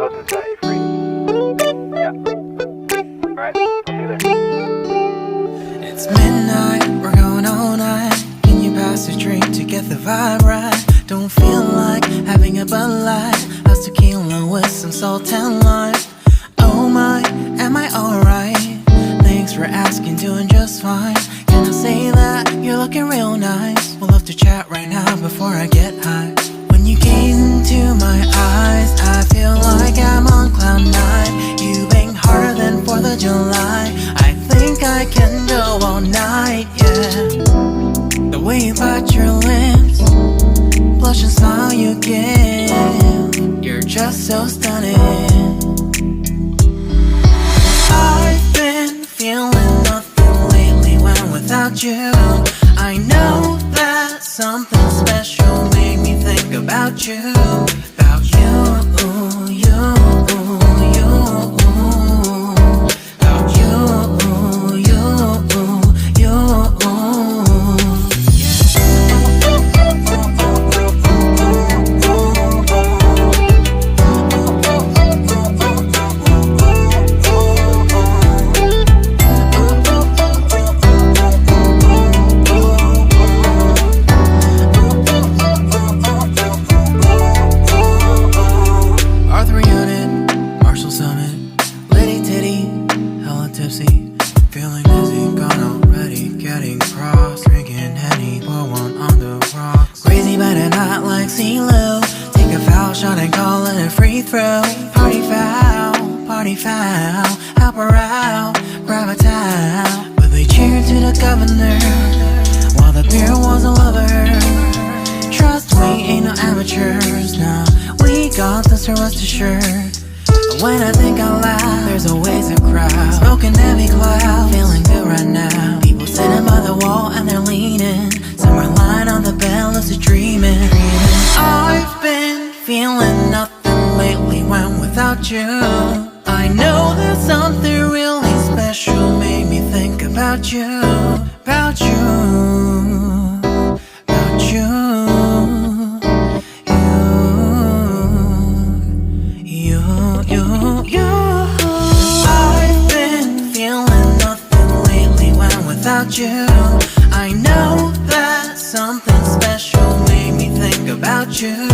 else and set you free. Yeah. Alright, I'll see you there. It's midnight, we're going all night. Can you pass a drink to get the vibe right? Don't feel like having a Bud Light. How's tequila with some salt and lime? Oh my, am I alright? Thanks for asking, doing just fine. Can I say that you're looking real nice? We'll love to chat right now before I get high. When you gaze into my eyes, I feel like I'm on cloud nine. You bang harder than 4th of July. I think I can go all night, yeah. The way you bite your lips, blush and smile you give, you're just so stunning. I've been feeling nothing lately when without you. I know that something special made me think about you. About you, you, you. About you, you, you. Tipsy, feeling dizzy, gone already, getting cross, drinking Henny, pour one on the rocks. Crazy but not like CeeLo. Take a foul shot and call it a free throw. Party foul, help her out, grab a towel. But they cheered to the governor while the beer was a lover. Trust we ain't no amateurs, nah, we got this, rest assured. When I think out loud, there's always a crowd, smoking heavy cloud, feeling good right now. People sitting by the wall and they're leaning, some are lying on the bed, lucid dreaming. I've been feeling nothing lately when without you. I know that something really special made me think about you. About you, about you. I've been feeling nothing lately when without you. I know that something special made me think about you.